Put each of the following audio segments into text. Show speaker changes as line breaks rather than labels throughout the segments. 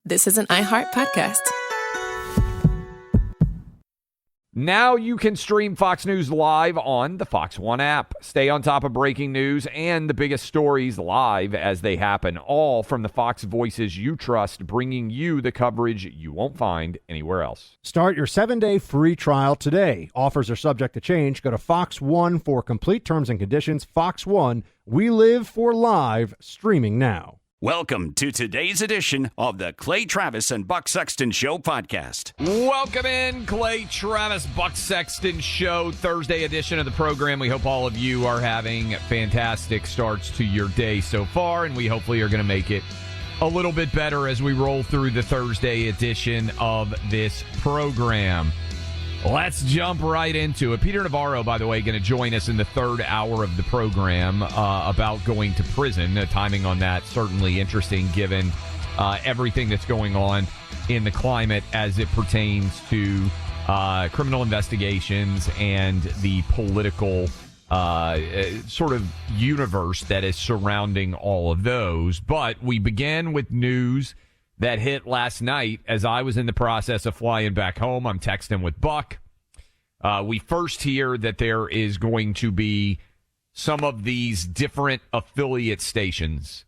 this is an iHeart podcast.
Now you can stream Fox News live on the Fox One app. Stay on top of breaking news and the biggest stories live as they happen, all from the Fox voices you trust, bringing you the coverage you won't find anywhere else.
Start your 7-day free trial today. Offers are subject to change. Go to Fox One for complete terms and conditions. Fox One, we live for live, streaming now.
Welcome to today's edition of the Clay Travis and Buck Sexton Show podcast.
Welcome in, Clay Travis, Buck Sexton Show, Thursday edition of the program. We hope all of you are having fantastic starts to your day so far, and we hopefully are going to make it a little bit better as we roll through the Thursday edition of this program. Let's jump right into it. Peter Navarro, by the way, going to join us in the third hour of the program about going to prison. Timing on that certainly interesting given everything that's going on in the climate as it pertains to criminal investigations and the political sort of universe that is surrounding all of those. But we began with news that hit last night as I was in the process of flying back home. I'm texting with Buck. We first hear that there is going to be some of these different affiliate stations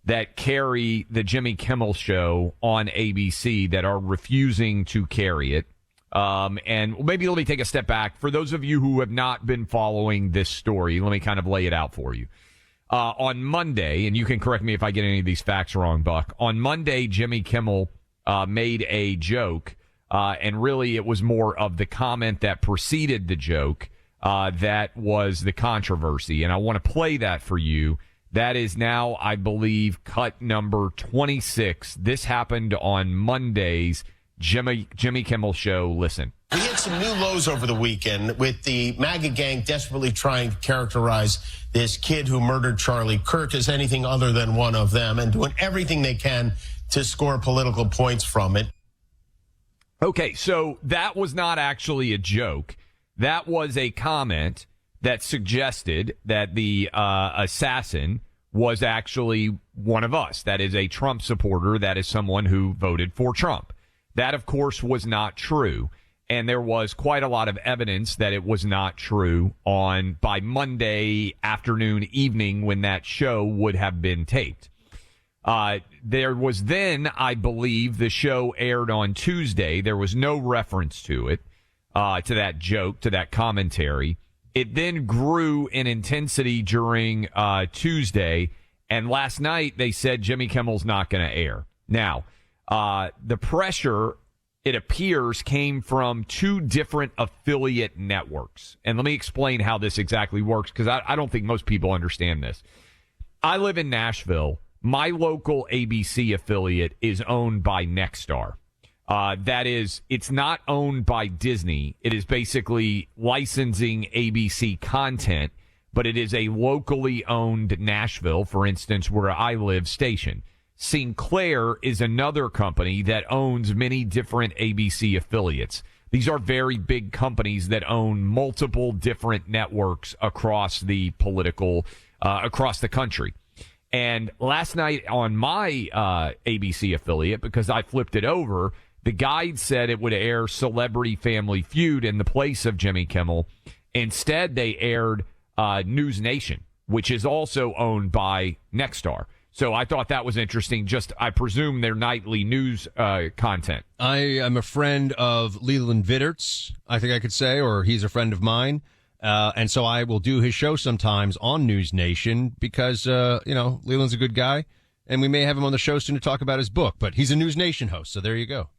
that carry the Jimmy Kimmel show on ABC that are refusing to carry it. And maybe let me take a step back. For those of you who have not been following this story, let me kind of lay it out for you. On Monday, and you can correct me if I get any of these facts wrong, Buck. On Monday, Jimmy Kimmel made a joke, and really it was more of the comment that preceded the joke that was the controversy. And I want to play that for you. That is now, I believe, cut number 26. This happened on Monday's Jimmy Kimmel show. Listen.
We hit some new lows over the weekend with the MAGA gang desperately trying to characterize this kid who murdered Charlie Kirk as anything other than one of them and doing everything they can to score political points from it.
Okay, so that was not actually a joke. That was a comment that suggested that the assassin was actually one of us. That is a Trump supporter. That is someone who voted for Trump. That, of course, was not true. And there was quite a lot of evidence that it was not true by Monday afternoon, evening, when that show would have been taped. There was then, I believe, the show aired on Tuesday. There was no reference to it, to that joke, to that commentary. It then grew in intensity during Tuesday. And last night, they said Jimmy Kimmel's not going to air. Now, the pressure, it appears, came from two different affiliate networks. And let me explain how this exactly works, because I don't think most people understand this. I live in Nashville. My local ABC affiliate is owned by Nexstar. That is, it's not owned by Disney. It is basically licensing ABC content, but it is a locally owned Nashville, for instance, where I live, station. Sinclair is another company that owns many different ABC affiliates. These are very big companies that own multiple different networks across the across the country. And last night on my ABC affiliate, because I flipped it over, the guide said it would air Celebrity Family Feud in the place of Jimmy Kimmel. Instead, they aired News Nation, which is also owned by Nexstar. So I thought that was interesting. Just, I presume, their nightly news content.
I am a friend of Leland Vittert's, I think I could say, or he's a friend of mine. And so I will do his show sometimes on News Nation because, Leland's a good guy. And we may have him on the show soon to talk about his book. But he's a News Nation host, so there you go.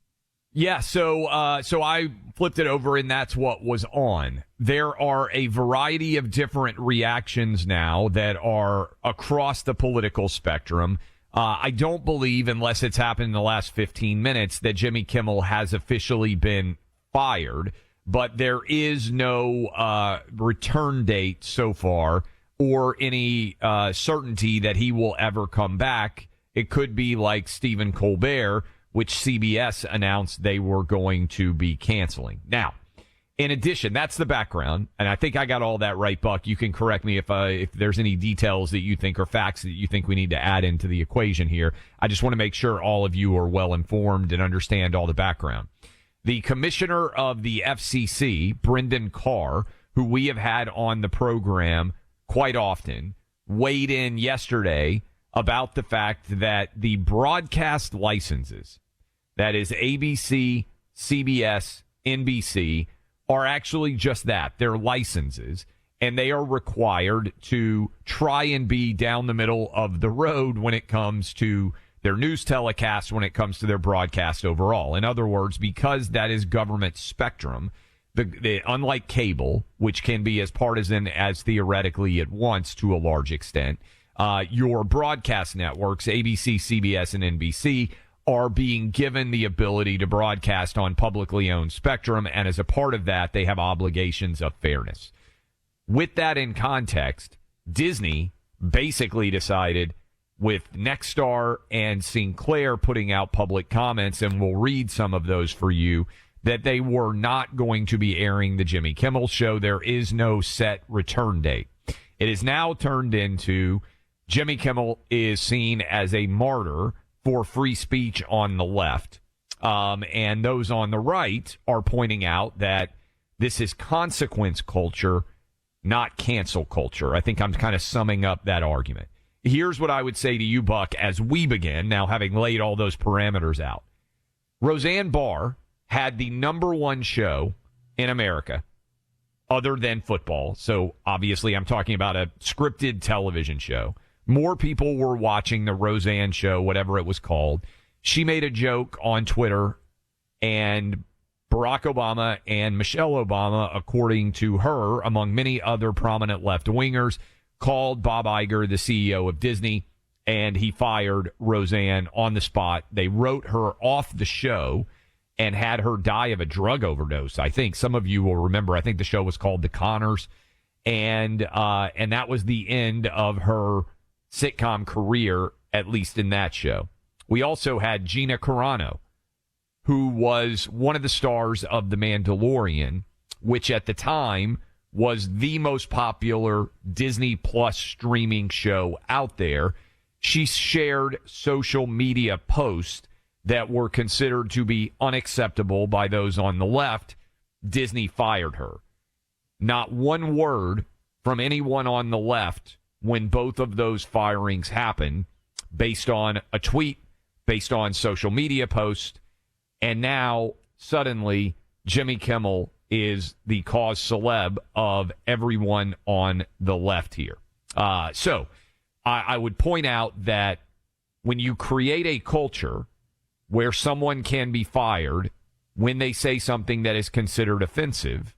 Yeah, so I flipped it over, and that's what was on. There are a variety of different reactions now that are across the political spectrum. I don't believe, unless it's happened in the last 15 minutes, that Jimmy Kimmel has officially been fired. But there is no return date so far or any certainty that he will ever come back. It could be like Stephen Colbert, which CBS announced they were going to be canceling. Now, In addition, that's the background, and I think I got all that right, Buck. You can correct me if there's any details that you think or facts that you think we need to add into the equation here. I just want to make sure all of you are well informed and understand all the background. The commissioner of the FCC, Brendan Carr, who we have had on the program quite often, weighed in yesterday about the fact that the broadcast licenses, that is ABC, CBS, NBC, are actually just that. They're licenses, and they are required to try and be down the middle of the road when it comes to their news telecasts, when it comes to their broadcast overall. In other words, because that is government spectrum, unlike cable, which can be as partisan as theoretically it wants to a large extent, your broadcast networks, ABC, CBS, and NBC, are being given the ability to broadcast on publicly owned spectrum, and as a part of that, they have obligations of fairness. With that in context, Disney basically decided, with Nexstar and Sinclair putting out public comments, and we'll read some of those for you, that they were not going to be airing the Jimmy Kimmel Show. There is no set return date. It is now turned into Jimmy Kimmel is seen as a martyr for free speech on the left. And those on the right are pointing out that this is consequence culture, not cancel culture. I think I'm kind of summing up that argument. Here's what I would say to you, Buck, as we begin, now having laid all those parameters out. Roseanne Barr had the number one show in America other than football. So obviously I'm talking about a scripted television show. More people were watching the Roseanne show, whatever it was called. She made a joke on Twitter, and Barack Obama and Michelle Obama, according to her, among many other prominent left-wingers, called Bob Iger, the CEO of Disney, and he fired Roseanne on the spot. They wrote her off the show and had her die of a drug overdose. I think some of you will remember, I think the show was called The Connors, and that was the end of her sitcom career, at least in that show. We also had Gina Carano, who was one of the stars of The Mandalorian, which at the time was the most popular Disney Plus streaming show out there. She shared social media posts that were considered to be unacceptable by those on the left. Disney fired her. Not one word from anyone on the left when both of those firings happened, based on a tweet, based on social media posts, and now suddenly Jimmy Kimmel is the cause celeb of everyone on the left here. So I would point out that when you create a culture where someone can be fired when they say something that is considered offensive,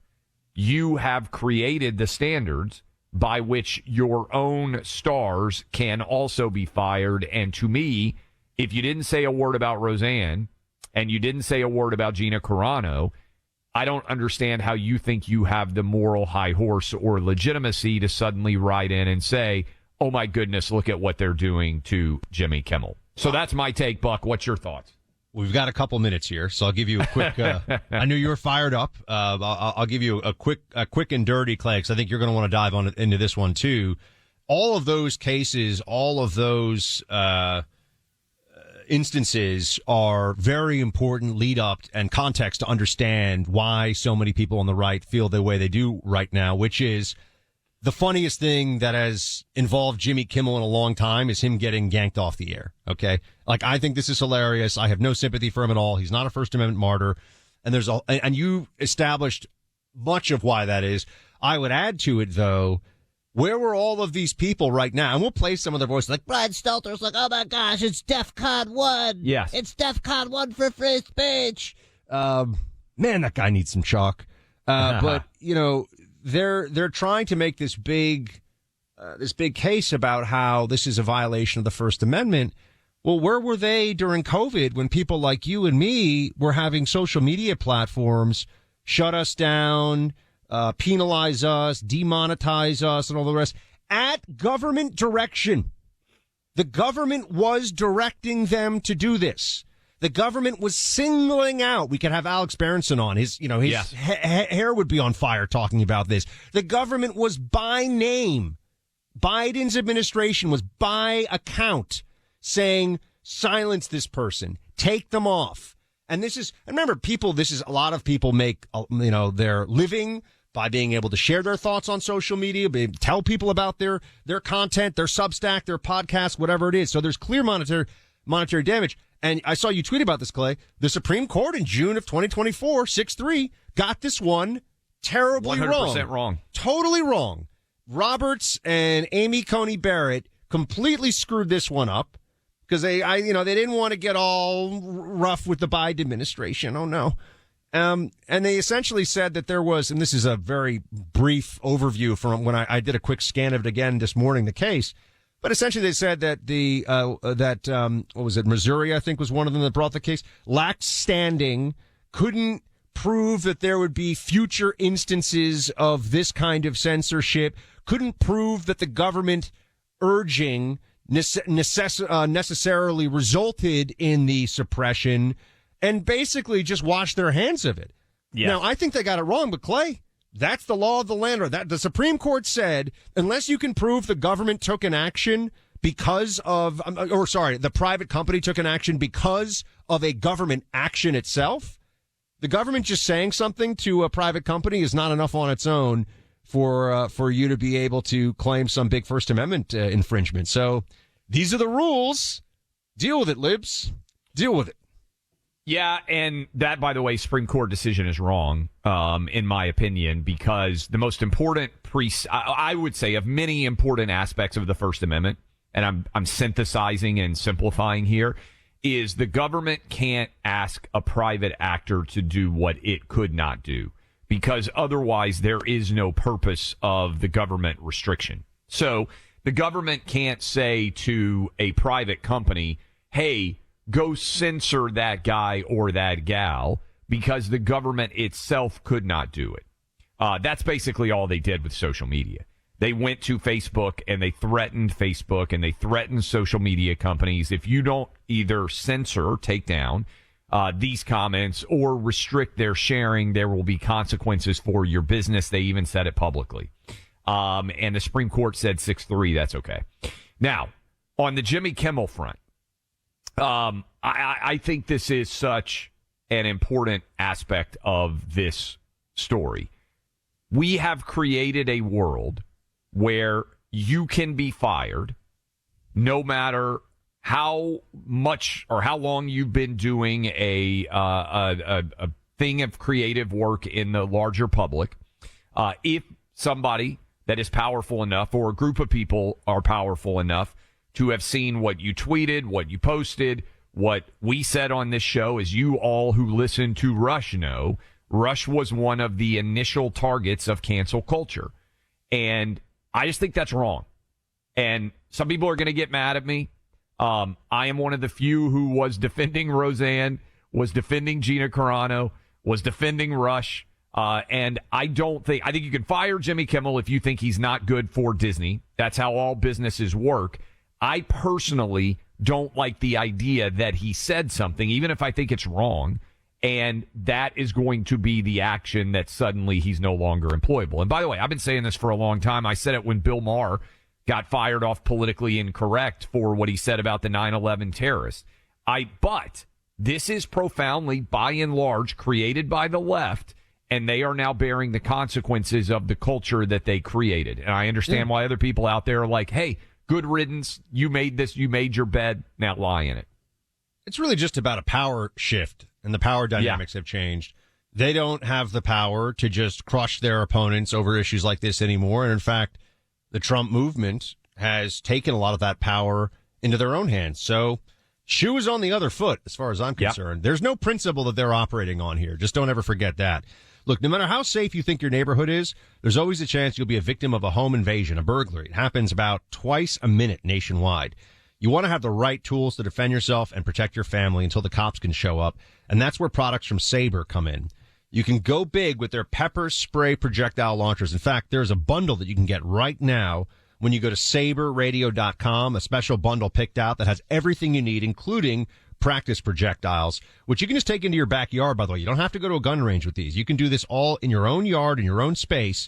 you have created the standards by which your own stars can also be fired. And to me, if you didn't say a word about Roseanne and you didn't say a word about Gina Carano, I don't understand how you think you have the moral high horse or legitimacy to suddenly ride in and say, oh my goodness, look at what they're doing to Jimmy Kimmel. So that's my take, Buck. What's your thoughts?
We've got a couple minutes here, so I'll give you a quick. I knew you were fired up. I'll give you a quick and dirty, Clay, because I think you're going to want to dive into this one too. All of those cases, all of those instances are very important lead up and context to understand why so many people on the right feel the way they do right now, which is the funniest thing that has involved Jimmy Kimmel in a long time is him getting yanked off the air. Okay. Like, I think this is hilarious. I have no sympathy for him at all. He's not a First Amendment martyr. And you established much of why that is. I would add to it, though, where were all of these people right now? And we'll play some of their voices, like Brian Stelter's like, oh my gosh, it's DEFCON 1.
Yes.
It's DEFCON 1 for free speech. Man, that guy needs some chalk. But, you know, they're trying to make this big case about how this is a violation of the First Amendment. Well, where were they during COVID when people like you and me were having social media platforms shut us down, penalize us, demonetize us, and all the rest at government direction? The government was directing them to do this. The government was singling out. We could have Alex Berenson on. His
Yes.
hair would be on fire talking about this. The government was by name. Biden's administration was by account saying, silence this person, take them off. And remember, a lot of people make, their living by being able to share their thoughts on social media, tell people about their content, their Substack, their podcast, whatever it is. So there's clear monetary damage. And I saw you tweet about this, Clay. The Supreme Court in June of 2024, 6-3, got this one terribly
100% wrong.
Totally wrong. Roberts and Amy Coney Barrett completely screwed this one up because they didn't want to get all rough with the Biden administration. Oh, no. And they essentially said that there was, and this is a very brief overview from when I did a quick scan of it again this morning, the case. But essentially, they said that what was it, Missouri, I think, was one of them that brought the case, lacked standing, couldn't prove that there would be future instances of this kind of censorship, couldn't prove that the government urging necessarily resulted in the suppression, and basically just washed their hands of it. Yes. Now, I think they got it wrong, but Clay, that's the law of the land. The Supreme Court said, unless you can prove the government took an action the private company took an action because of a government action itself, the government just saying something to a private company is not enough on its own for you to be able to claim some big First Amendment infringement. So these are the rules. Deal with it, libs. Deal with it.
Yeah, and that, by the way, Supreme Court decision is wrong, in my opinion, because the most important I would say, of many important aspects of the First Amendment, and I'm synthesizing and simplifying here, is the government can't ask a private actor to do what it could not do, because otherwise there is no purpose of the government restriction. So the government can't say to a private company, hey, go censor that guy or that gal, because the government itself could not do it. That's basically all they did with social media. They went to Facebook and they threatened Facebook and they threatened social media companies. If you don't either censor or take down these comments or restrict their sharing, there will be consequences for your business. They even said it publicly. And the Supreme Court said 6-3, that's okay. Now, on the Jimmy Kimmel front, I think this is such an important aspect of this story. We have created a world where you can be fired no matter how much or how long you've been doing a thing of creative work in the larger public. If somebody that is powerful enough or a group of people are powerful enough to have seen what you tweeted, what you posted, what we said on this show, as you all who listen to Rush know, Rush was one of the initial targets of cancel culture. And I just think that's wrong. And some people are going to get mad at me. I am one of the few who was defending Roseanne, was defending Gina Carano, was defending Rush. And I think you can fire Jimmy Kimmel if you think he's not good for Disney. That's how all businesses work. I personally don't like the idea that he said something, even if I think it's wrong, and that is going to be the action that suddenly he's no longer employable. And by the way, I've been saying this for a long time. I said it when Bill Maher got fired off politically incorrect for what he said about the 9/11 terrorists. But this is profoundly, by and large, created by the left, and they are now bearing the consequences of the culture that they created. And I understand why other people out there are like, hey, good riddance. You made this. You made your bed. Now lie in it.
It's really just about a power shift, and the power dynamics have changed. They don't have the power to just crush their opponents over issues like this anymore. And in fact, the Trump movement has taken a lot of that power into their own hands. So shoe is on the other foot, as far as I'm concerned. There's no principle that they're operating on here. Just don't ever forget that. Look, no matter how safe you think your neighborhood is, there's always a chance you'll be a victim of a home invasion, a burglary. It happens about twice a minute nationwide. You want to have the right tools to defend yourself and protect your family until the cops can show up, and that's where products from Saber come in. You can go big with their pepper spray projectile launchers. In fact, there's a bundle that you can get right now when you go to saberradio.com, a special bundle picked out that has everything you need, including practice projectiles, which you can just take into your backyard, by the way. You don't have to go to a gun range with these. You can do this all in your own yard, in your own space.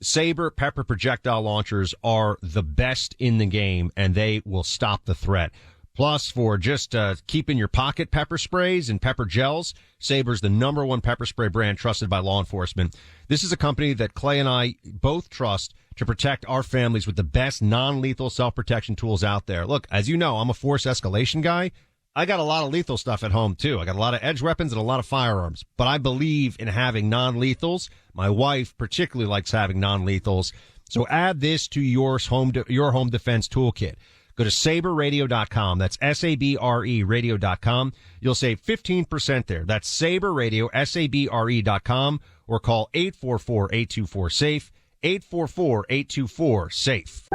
Saber pepper projectile launchers are the best in the game, and they will stop the threat. Plus, for just keeping your pocket pepper sprays and pepper gels, Saber's the #1 pepper spray brand trusted by law enforcement. This is a company that Clay and I both trust to protect our families with the best non-lethal self-protection tools out there. Look, as you know, I'm a force escalation guy. I got a lot of lethal stuff at home, too. I got a lot of edge weapons and a lot of firearms. But I believe in having non-lethals. My wife particularly likes having non-lethals. So add this to your home defense toolkit. Go to saberradio.com. That's SABRE radio.com. You'll save 15% there. That's Saber Radio, SABRE.com, or call 844-824-SAFE, 844-824-SAFE.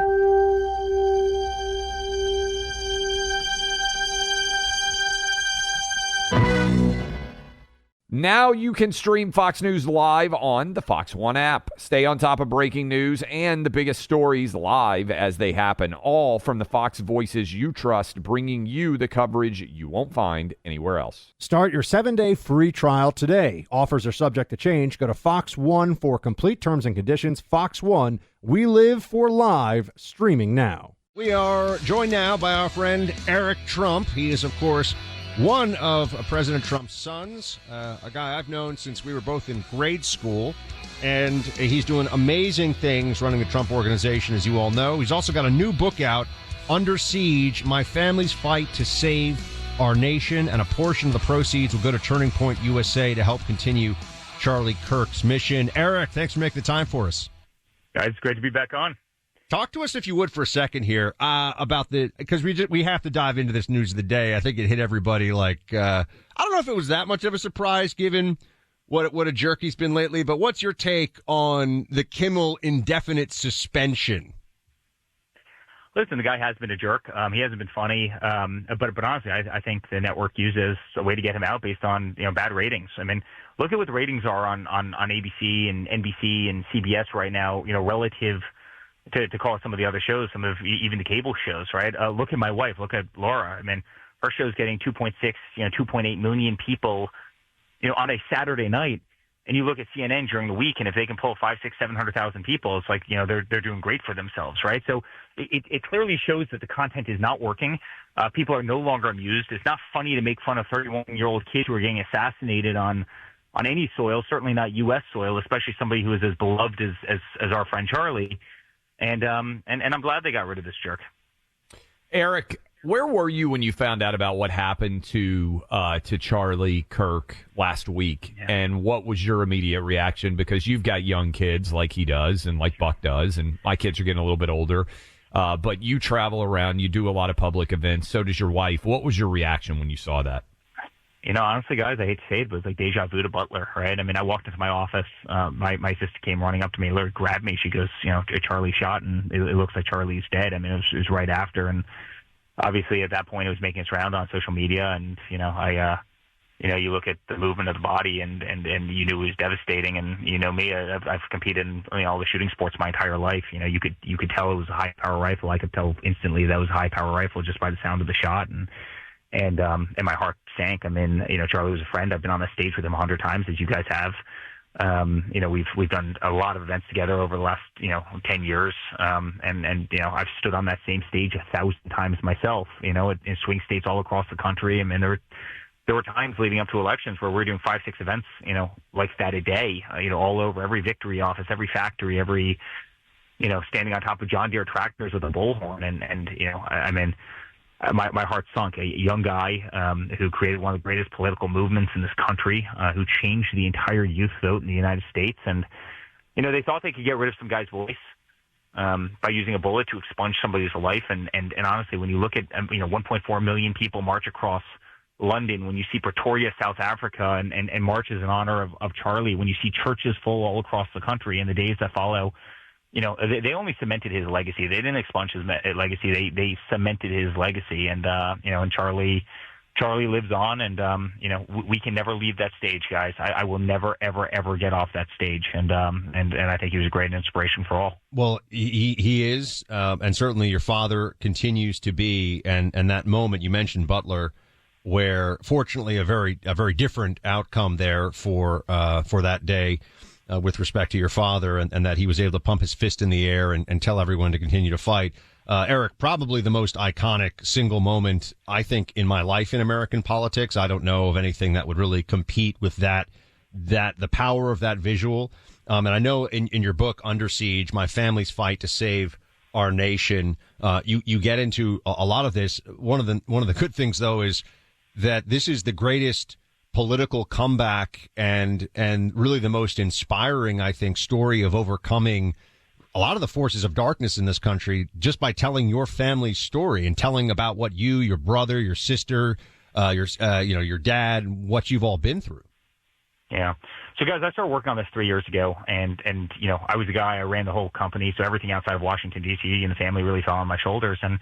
Now you can stream Fox News live on the Fox One app. Stay on top of breaking news and the biggest stories live as they happen, all from the Fox voices you trust, bringing you the coverage you won't find anywhere else.
Start your 7-day free trial today. Offers are subject to change. Go to Fox One for complete terms and conditions. Fox One, we live for live, streaming now.
We are joined now by our friend Eric Trump. He is, of course, one of President Trump's sons, a guy I've known since we were both in grade school, and he's doing amazing things running the Trump Organization, as you all know. He's also got a new book out, Under Siege, My Family's Fight to Save Our Nation, and a portion of the proceeds will go to Turning Point USA to help continue Charlie Kirk's mission. Eric, thanks for making the time for us.
Guys, it's great to be back on.
Talk to us, if you would, for a second here about because we have to dive into this news of the day. I think it hit everybody like I don't know if it was that much of a surprise given what a jerk he's been lately. But what's your take on the Kimmel indefinite suspension?
Listen, the guy has been a jerk. He hasn't been funny, but honestly, I think the network uses a way to get him out based on bad ratings. I mean, look at what the ratings are on ABC and NBC and CBS right now. Relative to call some of the other shows, some of even the cable shows, right? Look at my wife. Look at Laura. I mean, her show's getting 2.6, 2.8 million people, on a Saturday night. And you look at CNN during the week, and if they can pull 500,000, 600,000, 700,000 people, it's like, they're doing great for themselves, right? So it clearly shows that the content is not working. People are no longer amused. It's not funny to make fun of 31-year-old kids who are getting assassinated on any soil, certainly not U.S. soil, especially somebody who is as beloved as our friend Charlie. And I'm glad they got rid of this jerk.
Eric, where were you when you found out about what happened to Charlie Kirk last week? Yeah. And what was your immediate reaction? Because you've got young kids like he does and like Buck does, and my kids are getting a little bit older. But you travel around, you do a lot of public events. So does your wife. What was your reaction when you saw that?
Honestly, guys, I hate to say it, but it was like deja vu to Butler, right? I mean, I walked into my office. My sister came running up to me, literally grabbed me. She goes, Charlie shot, and it looks like Charlie's dead. I mean, it was right after. And obviously, at that point, it was making its round on social media. And, you look at the movement of the body, and you knew it was devastating. And, me, I've competed in all the shooting sports my entire life. You could tell it was a high-power rifle. I could tell instantly that was a high-power rifle just by the sound of the shot. And my heart sank. I mean, Charlie was a friend. I've been on the stage with him 100 times, as you guys have. We've done a lot of events together over the last 10 years. And I've stood on that same stage 1,000 times myself. In swing states all across the country. I mean, there were times leading up to elections where we're doing 5-6 events, like that a day. All over every victory office, every factory, every standing on top of John Deere tractors with a bullhorn, I mean. My heart sunk. A young guy who created one of the greatest political movements in this country, who changed the entire youth vote in the United States. And, they thought they could get rid of some guy's voice by using a bullet to expunge somebody's life. And honestly, when you look at, 1.4 million people march across London, when you see Pretoria, South Africa, and marches in honor of Charlie, when you see churches full all across the country in the days that follow, they only cemented his legacy. They didn't expunge his legacy. They cemented his legacy. And, and Charlie lives on. And, we can never leave that stage, guys. I will never, ever, ever get off that stage. And I think he was a great inspiration for all.
Well, he is. And certainly your father continues to be. And that moment you mentioned Butler, where fortunately a very different outcome there for that day with respect to your father, and that he was able to pump his fist in the air and tell everyone to continue to fight. Eric, probably the most iconic single moment, I think, in my life in American politics. I don't know of anything that would really compete with that the power of that visual. And I know in your book, Under Siege, My Family's Fight to Save Our Nation, you get into a lot of this. One of the good things, though, is that this is the greatest political comeback and really the most inspiring, I think, story of overcoming a lot of the forces of darkness in this country just by telling your family's story and telling about what you, your brother, your sister, your dad, what you've all been through.
Yeah. So, guys, I started working on this 3 years ago, and I was the guy. I ran the whole company, so everything outside of Washington, D.C. and the family really fell on my shoulders. And,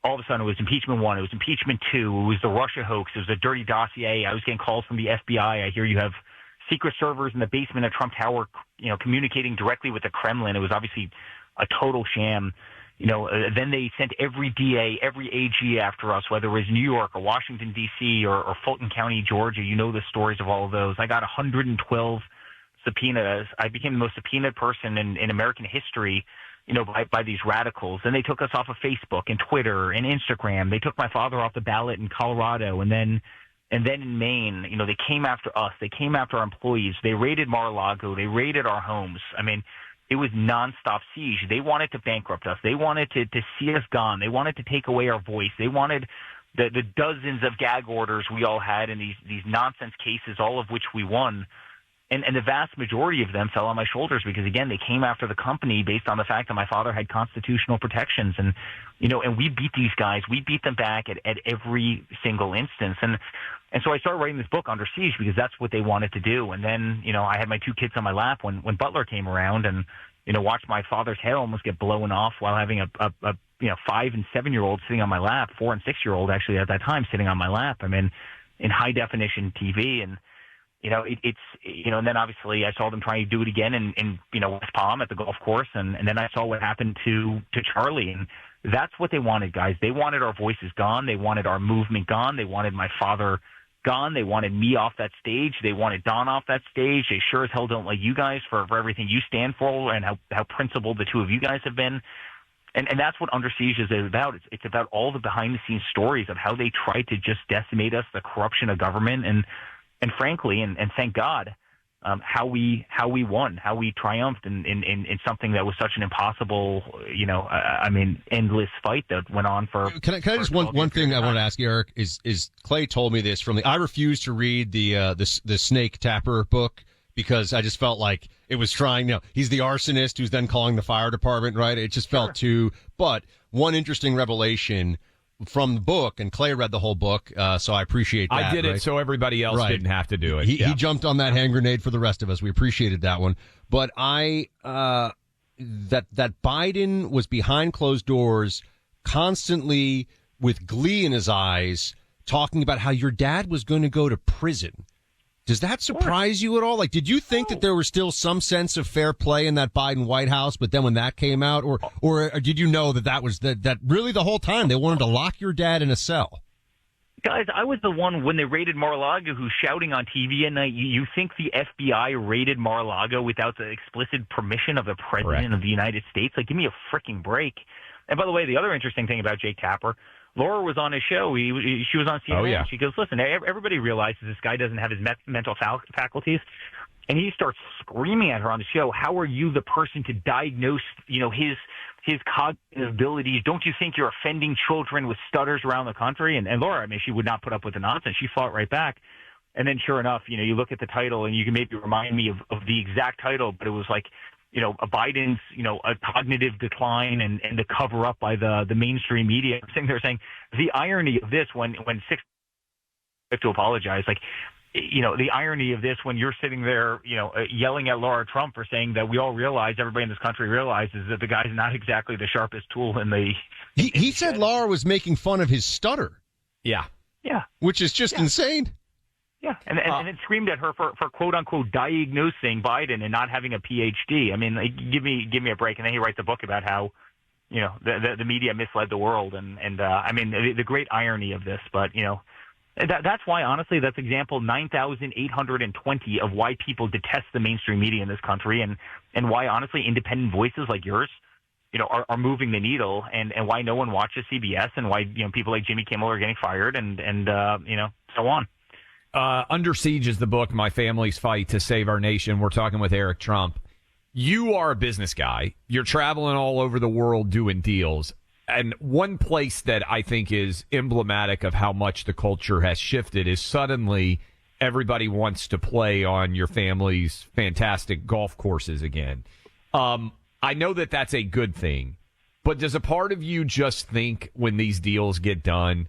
all of a sudden it was impeachment 1, it was impeachment 2, it was the Russia hoax, it was a dirty dossier. I was getting calls from the FBI. I hear you have secret servers in the basement of Trump Tower, communicating directly with the Kremlin. It was obviously a total sham. Then they sent every DA, every AG after us, whether it was New York or Washington, D.C. or Fulton County, Georgia. You know the stories of all of those. I got 112 subpoenas. I became the most subpoenaed person in American history, by these radicals. Then they took us off of Facebook and Twitter and Instagram. They took my father off the ballot in Colorado. And then in Maine, they came after us. They came after our employees. They raided Mar-a-Lago. They raided our homes. I mean, it was nonstop siege. They wanted to bankrupt us. They wanted to see us gone. They wanted to take away our voice. They wanted the dozens of gag orders we all had in these nonsense cases, all of which we won. And the vast majority of them fell on my shoulders because, again, they came after the company based on the fact that my father had constitutional protections. And, and we beat these guys. We beat them back at every single instance. And so I started writing this book, Under Siege, because that's what they wanted to do. And then, I had my 2 kids on my lap when Butler came around and, watched my father's head almost get blown off while having a 5- and 7-year-old sitting on my lap, 4- and 6-year-old actually at that time sitting on my lap. I mean, in high definition TV. And, and then obviously I saw them trying to do it again in West Palm at the golf course. And then I saw what happened to Charlie. And that's what they wanted, guys. They wanted our voices gone. They wanted our movement gone. They wanted my father gone. They wanted me off that stage. They wanted Don off that stage. They sure as hell don't like you guys for everything you stand for and how principled the two of you guys have been. And that's what Under Siege is about. It's about all the behind-the-scenes stories of how they tried to just decimate us, the corruption of government, and frankly, and thank God, how we won, how we triumphed in something that was such an impossible, endless fight that went on for.
Can I just one thing I want to ask you, Eric, is Clay told me this I refused to read the Snake Tapper book because I just felt like it was trying. He's the arsonist who's then calling the fire department, right? It just felt too. But one interesting revelation from the book, and Clay read the whole book, so I appreciate that.
I did it so everybody else didn't have to do it.
He jumped on that hand grenade for the rest of us. We appreciated that one. But that Biden was behind closed doors, constantly with glee in his eyes, talking about how your dad was going to go to prison. Does that surprise you at all? Like, did you think that there was still some sense of fair play in that Biden White House, but then when that came out, or did you know that was that really the whole time they wanted to lock your dad in a cell?
Guys, I was the one when they raided Mar-a-Lago who's shouting on TV at night, you think the FBI raided Mar-a-Lago without the explicit permission of the President of the United States? Like, give me a freaking break. And by the way, the other interesting thing about Jake Tapper, Laura was on his show. She was on CNN.
Oh, yeah.
She goes, listen, everybody realizes this guy doesn't have his mental faculties. And he starts screaming at her on the show, how are you the person to diagnose, his cognitive abilities? Don't you think you're offending children with stutters around the country? And Laura, she would not put up with the nonsense. She fought right back. And then sure enough, you look at the title and you can maybe remind me of the exact title, but it was like, a Biden's, a cognitive decline and the cover up by the mainstream media. They're saying the irony of this when six have to apologize, like, the irony of this when you're sitting there, yelling at Laura Trump for saying that we all realize, everybody in this country realizes that the guy's not exactly the sharpest tool in the.
He said Laura was making fun of his stutter.
Yeah.
Yeah.
Which is just insane.
Yeah, and then screamed at her for quote unquote diagnosing Biden and not having a PhD. Give me a break. And then he writes a book about how, the media misled the world, and the great irony of this. But That's why, honestly, that's example 9,820 of why people detest the mainstream media in this country, and why, honestly, independent voices like yours, are moving the needle, and why no one watches CBS, and why people like Jimmy Kimmel are getting fired, and so on.
Under Siege is the book, My Family's Fight to Save Our Nation. We're talking with Eric Trump. You are a business guy. You're traveling all over the world doing deals. And one place that I think is emblematic of how much the culture has shifted is suddenly everybody wants to play on your family's fantastic golf courses again. I know that that's a good thing, but does a part of you just think when these deals get done,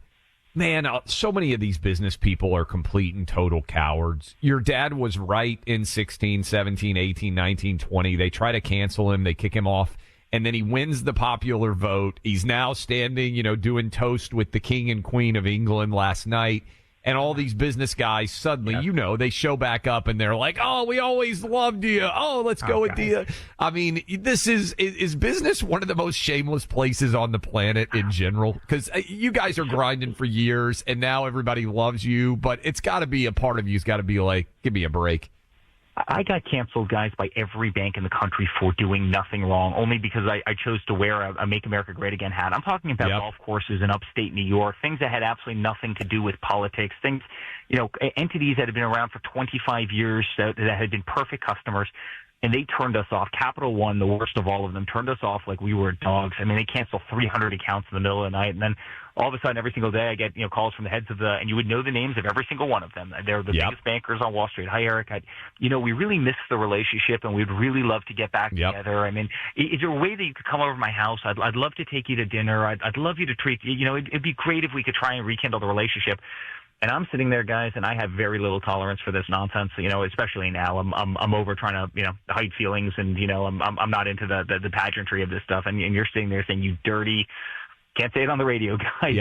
man, so many of these business people are complete and total cowards. Your dad was right in 16, 17, 18, 19, 20. They try to cancel him. They kick him off. And then he wins the popular vote. He's now standing, doing toast with the King and Queen of England last night. And all these business guys suddenly, they show back up and they're like, oh, we always loved you. Oh, let's go with you. I mean, this is business one of the most shameless places on the planet in general? Because you guys are grinding for years and now everybody loves you. But it's got to be a part of you's got to be like, give me a break.
I got canceled, guys, by every bank in the country for doing nothing wrong, only because I chose to wear a Make America Great Again hat. I'm talking about golf courses in upstate New York, things that had absolutely nothing to do with politics, things, entities that had been around for 25 years that had been perfect customers, and they turned us off. Capital One, the worst of all of them, turned us off like we were dogs. I mean, they canceled 300 accounts in the middle of the night, and then all of a sudden, every single day, I get calls from the heads of and you would know the names of every single one of them. They're the biggest bankers on Wall Street. Hi, Eric. We really miss the relationship, and we'd really love to get back together. I mean, is there a way that you could come over to my house? I'd love to take you to dinner. I'd love you to treat. It'd be great if we could try and rekindle the relationship. And I'm sitting there, guys, and I have very little tolerance for this nonsense. Especially now, I'm over trying to hide feelings, and I'm not into the pageantry of this stuff. And you're sitting there saying, you dirty. Can't say it on the radio, guys,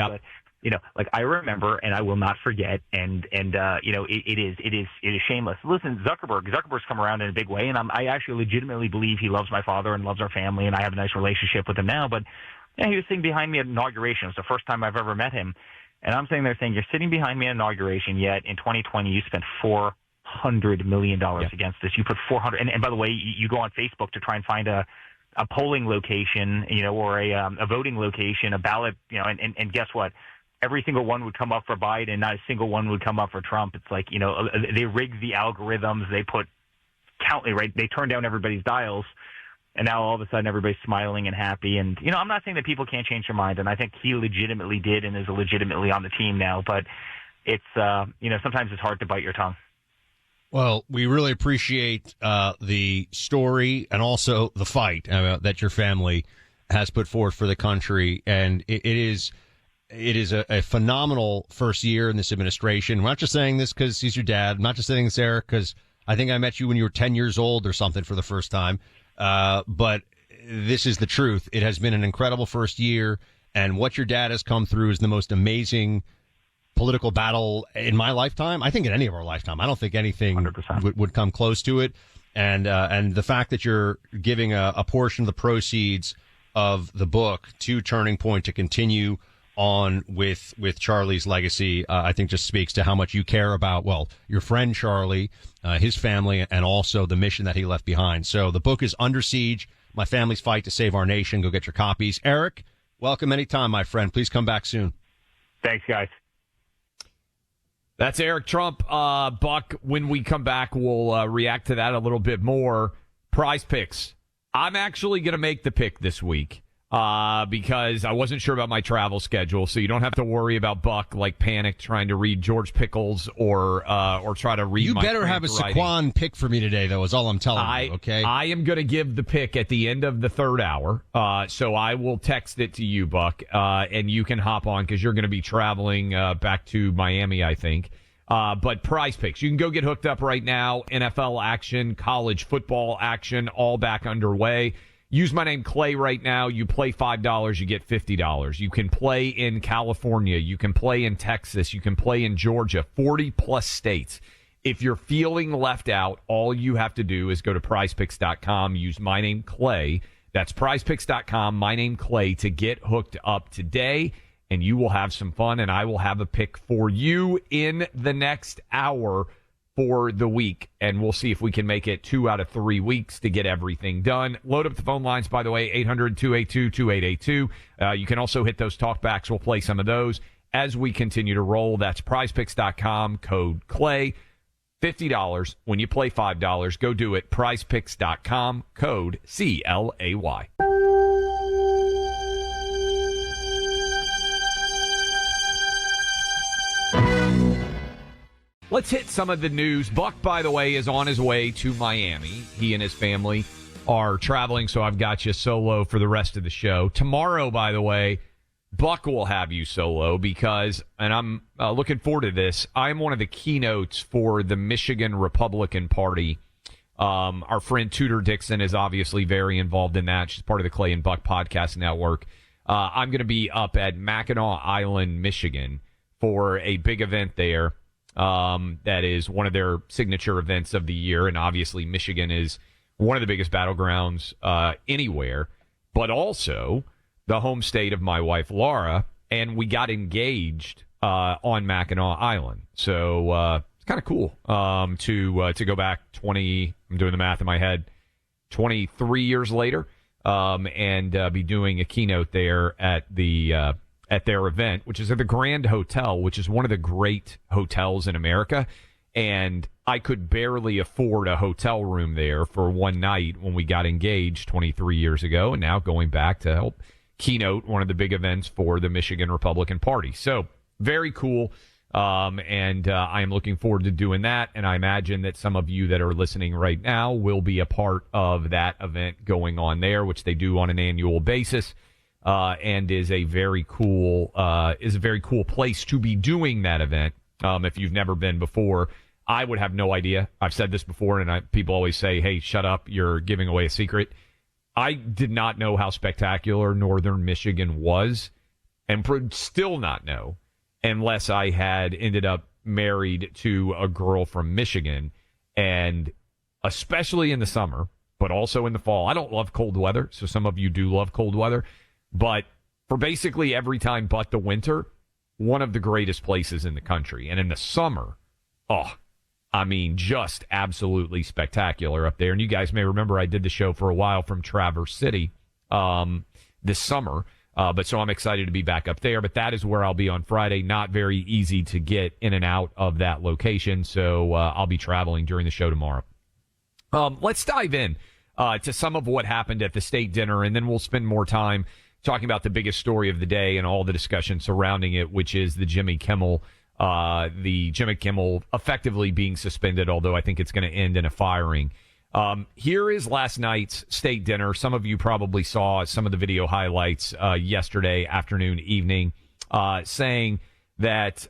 but I remember, and I will not forget, and it is shameless. Listen, Zuckerberg's come around in a big way, and I actually legitimately believe he loves my father and loves our family, and I have a nice relationship with him now. But he was sitting behind me at inauguration. It was the first time I've ever met him, and I'm sitting there saying, you're sitting behind me at inauguration, yet in 2020 you spent $400 million against this. You put 400, and by the way, you go on Facebook to try and find a polling location, or a voting location, a ballot, and guess what? Every single one would come up for Biden, not a single one would come up for Trump. It's like, they rigged the algorithms. They put they turned down everybody's dials, and now all of a sudden everybody's smiling and happy. And, I'm not saying that people can't change their mind, and I think he legitimately did and is legitimately on the team now, but it's, sometimes it's hard to bite your tongue.
Well, we really appreciate the story and also the fight that your family has put forth for the country, and it is a phenomenal first year in this administration. We're not just saying this because he's your dad. I'm not just saying this, Eric, because I think I met you when you were 10 years old or something for the first time. But this is the truth. It has been an incredible first year, and what your dad has come through is the most amazing political battle in my lifetime. I think in any of our lifetime. I don't think anything would come close to it. And the fact that you're giving a portion of the proceeds of the book to Turning Point to continue on with Charlie's legacy, I think just speaks to how much you care about, your friend Charlie, his family, and also the mission that he left behind. So the book is Under Siege, My Family's Fight to Save Our Nation. Go get your copies. Eric, welcome anytime, my friend. Please come back soon.
Thanks, guys.
That's Eric Trump. Buck, when we come back, we'll react to that a little bit more. Prize picks. I'm actually going to make the pick this week because I wasn't sure about my travel schedule, so you don't have to worry about Buck panic trying to read George Pickles or try to read. You
better have a Saquon pick for me today, though. Is all I'm telling you. Okay.
I am going to give the pick at the end of the third hour, so I will text it to you, Buck, and you can hop on because you're going to be traveling back to Miami, I think. But Prize Picks, you can go get hooked up right now. NFL action, college football action, all back underway. Use my name Clay right now. You play $5, you get $50. You can play in California. You can play in Texas. You can play in Georgia, 40-plus states. If you're feeling left out, all you have to do is go to prizepicks.com, use my name Clay. That's prizepicks.com, my name Clay, to get hooked up today. and you will have some fun, and I will have a pick for you in the next hour for the week, and we'll see if we can make it 2 out of 3 weeks to get everything done. Load up the phone lines, by the way, 800-282-2882. You can also hit those talkbacks. We'll play some of those as we continue to roll. That's prizepicks.com, code CLAY. $50 when you play $5. Go do it. prizepicks.com, code CLAY. Let's hit some of the news. Buck, by the way, is on his way to Miami. He and his family are traveling, so I've got you solo for the rest of the show. Tomorrow, by the way, Buck will have you solo because, and I'm looking forward to this, I'm one of the keynotes for the Michigan Republican Party. Our friend Tudor Dixon is obviously very involved in that. She's part of the Clay and Buck Podcast Network. I'm going to be up at Mackinac Island, Michigan for a big event there. That is one of their signature events of the year, and obviously Michigan is one of the biggest battlegrounds anywhere, but also the home state of my wife Laura, and we got engaged on Mackinac Island, so it's kind of cool to go back 20. I'm doing the math in my head, 23 years later, and be doing a keynote there at the. At their event, which is at the Grand Hotel, which is one of the great hotels in America. And I could barely afford a hotel room there for one night when we got engaged 23 years ago, and now going back to help keynote one of the big events for the Michigan Republican Party. So very cool. And I am looking forward to doing that. And I imagine that some of you that are listening right now will be a part of that event going on there, which they do on an annual basis. And is a very cool place to be doing that event. If you've never been before, I would have no idea. I've said this before, and people always say, "Hey, shut up! You're giving away a secret." I did not know how spectacular Northern Michigan was, and still not know, unless I had ended up married to a girl from Michigan, and especially in the summer, but also in the fall. I don't love cold weather, so some of you do love cold weather. But for basically every time but the winter, one of the greatest places in the country. And in the summer, just absolutely spectacular up there. And you guys may remember I did the show for a while from Traverse City this summer. So I'm excited to be back up there. But that is where I'll be on Friday. Not very easy to get in and out of that location. So I'll be traveling during the show tomorrow. Let's dive in to some of what happened at the state dinner, and then we'll spend more time talking about the biggest story of the day and all the discussion surrounding it, which is the Jimmy Kimmel effectively being suspended, although I think it's going to end in a firing. Here is last night's state dinner. Some of you probably saw some of the video highlights yesterday afternoon, evening, saying that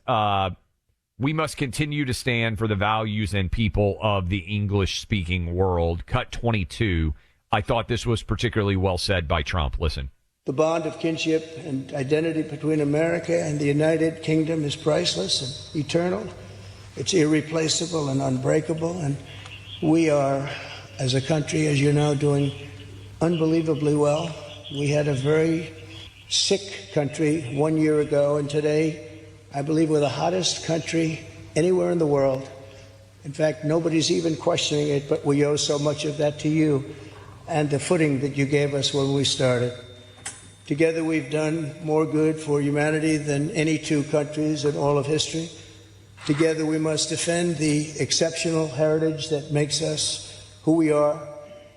we must continue to stand for the values and people of the English-speaking world. Cut 22. I thought this was particularly well said by Trump. Listen.
The bond of kinship and identity between America and the United Kingdom is priceless and eternal. It's irreplaceable and unbreakable. And we are, as a country, as you know, doing unbelievably well. We had a very sick country 1 year ago, and today, I believe we're the hottest country anywhere in the world. In fact, nobody's even questioning it, but we owe so much of that to you and the footing that you gave us when we started. Together, we've done more good for humanity than any two countries in all of history. Together, we must defend the exceptional heritage that makes us who we are,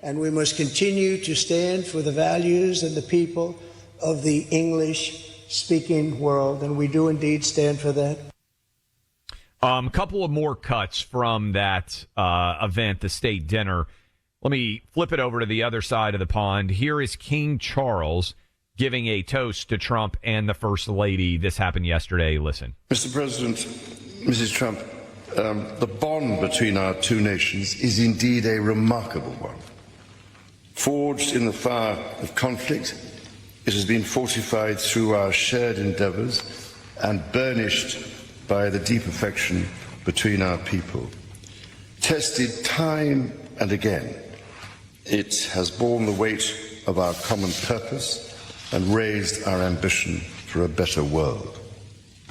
and we must continue to stand for the values and the people of the English-speaking world, and we do indeed stand for that.
A couple of more cuts from that event, the state dinner. Let me flip it over to the other side of the pond. Here is King Charles giving a toast to Trump and the First Lady. This happened yesterday. Listen.
Mr. President, Mrs. Trump, the bond between our two nations is indeed a remarkable one. Forged in the fire of conflict, it has been fortified through our shared endeavors and burnished by the deep affection between our people. Tested time and again, it has borne the weight of our common purpose and raised our ambition for a better world.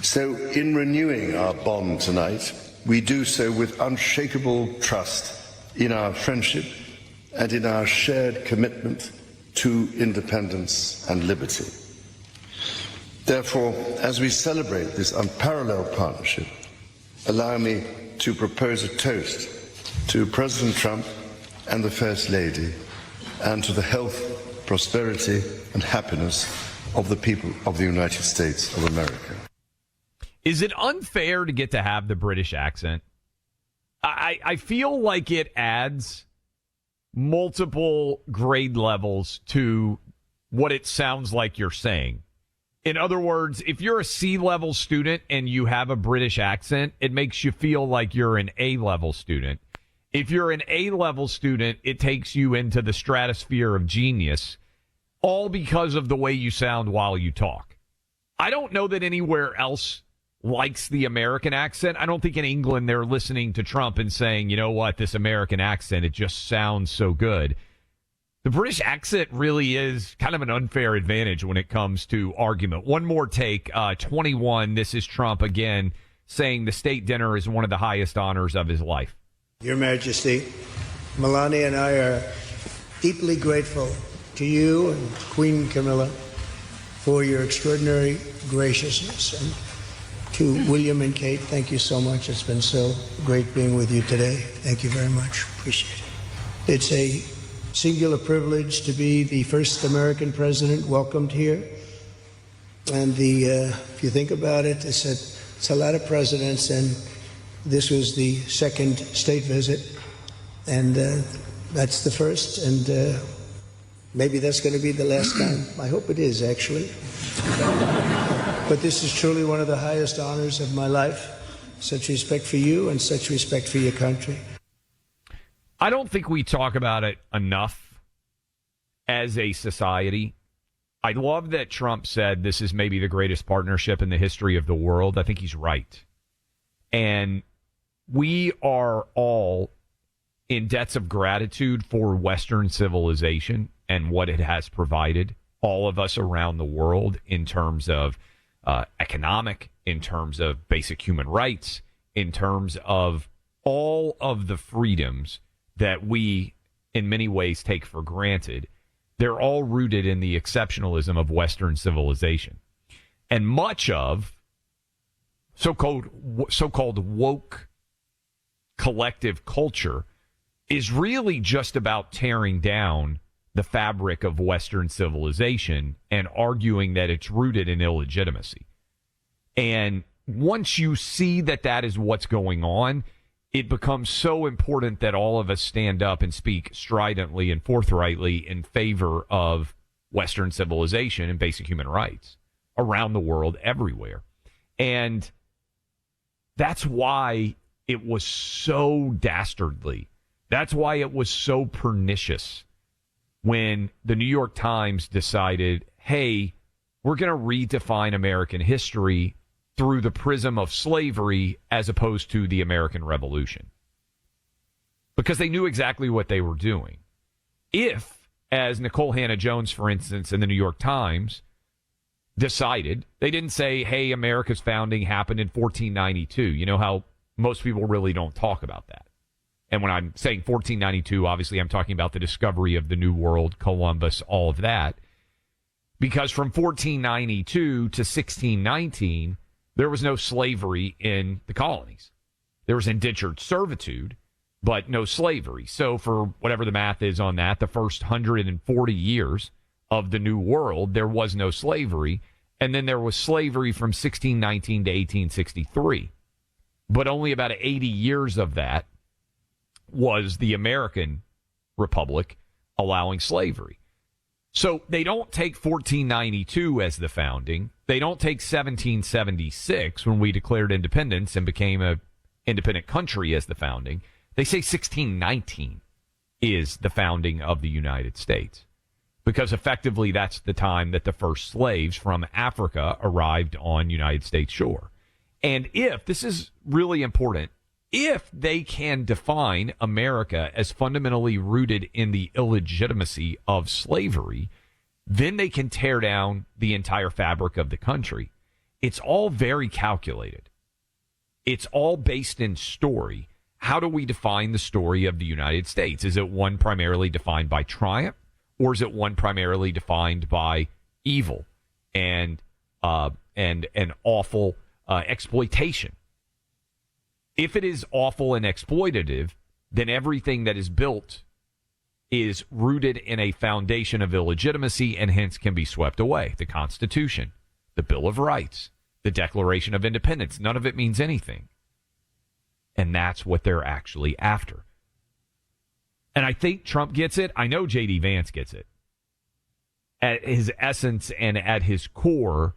So, in renewing our bond tonight, we do so with unshakable trust in our friendship and in our shared commitment to independence and liberty. Therefore, as we celebrate this unparalleled partnership, allow me to propose a toast to President Trump and the First Lady, and to the health, prosperity, and happiness of the people of the United States of America.
Is it unfair to get to have the British accent? I feel like it adds multiple grade levels to what it sounds like you're saying. In other words, if you're a C-level student and you have a British accent, it makes you feel like you're an A-level student. If you're an A-level student, it takes you into the stratosphere of genius, all because of the way you sound while you talk. I don't know that anywhere else likes the American accent. I don't think in England they're listening to Trump and saying, you know what, this American accent, it just sounds so good. The British accent really is kind of an unfair advantage when it comes to argument. One more take, 21, this is Trump again, saying the state dinner is one of the highest honors of his life.
Your Majesty, Melania and I are deeply grateful to you and Queen Camilla for your extraordinary graciousness. And to William and Kate, thank you so much. It's been so great being with you today. Thank you very much. Appreciate it. It's a singular privilege to be the first American president welcomed here. And if you think about it, it's a lot of presidents, and this was the second state visit, and that's the first, and maybe that's going to be the last time. I hope it is, actually. But this is truly one of the highest honors of my life. Such respect for you and such respect for your country.
I don't think we talk about it enough as a society. I love that Trump said this is maybe the greatest partnership in the history of the world. I think he's right. And we are all in debts of gratitude for Western civilization and what it has provided all of us around the world in terms of economic, in terms of basic human rights, in terms of all of the freedoms that we in many ways take for granted. They're all rooted in the exceptionalism of Western civilization. And much of so-called woke collective culture is really just about tearing down the fabric of Western civilization and arguing that it's rooted in illegitimacy. And once you see that that is what's going on, it becomes so important that all of us stand up and speak stridently and forthrightly in favor of Western civilization and basic human rights around the world, everywhere. And that's why it was so dastardly. That's why it was so pernicious when the New York Times decided, hey, we're going to redefine American history through the prism of slavery as opposed to the American Revolution. Because they knew exactly what they were doing. If, as Nicole Hannah-Jones, for instance, in the New York Times, decided, they didn't say, hey, America's founding happened in 1492. You know how most people really don't talk about that. And when I'm saying 1492, obviously I'm talking about the discovery of the New World, Columbus, all of that. Because from 1492 to 1619, there was no slavery in the colonies. There was indentured servitude, but no slavery. So for whatever the math is on that, the first 140 years of the New World, there was no slavery. And then there was slavery from 1619 to 1863. But only about 80 years of that was the American Republic allowing slavery. So they don't take 1492 as the founding. They don't take 1776 when we declared independence and became an independent country as the founding. They say 1619 is the founding of the United States because effectively that's the time that the first slaves from Africa arrived on United States shore. And if, this is really important, if they can define America as fundamentally rooted in the illegitimacy of slavery, then they can tear down the entire fabric of the country. It's all very calculated. It's all based in story. How do we define the story of the United States? Is it one primarily defined by triumph, or is it one primarily defined by evil and awful exploitation? If it is awful and exploitative, then everything that is built is rooted in a foundation of illegitimacy and hence can be swept away. The Constitution, the Bill of Rights, the Declaration of Independence, none of it means anything. And that's what they're actually after. And I think Trump gets it. I know J.D. Vance gets it. At his essence and at his core,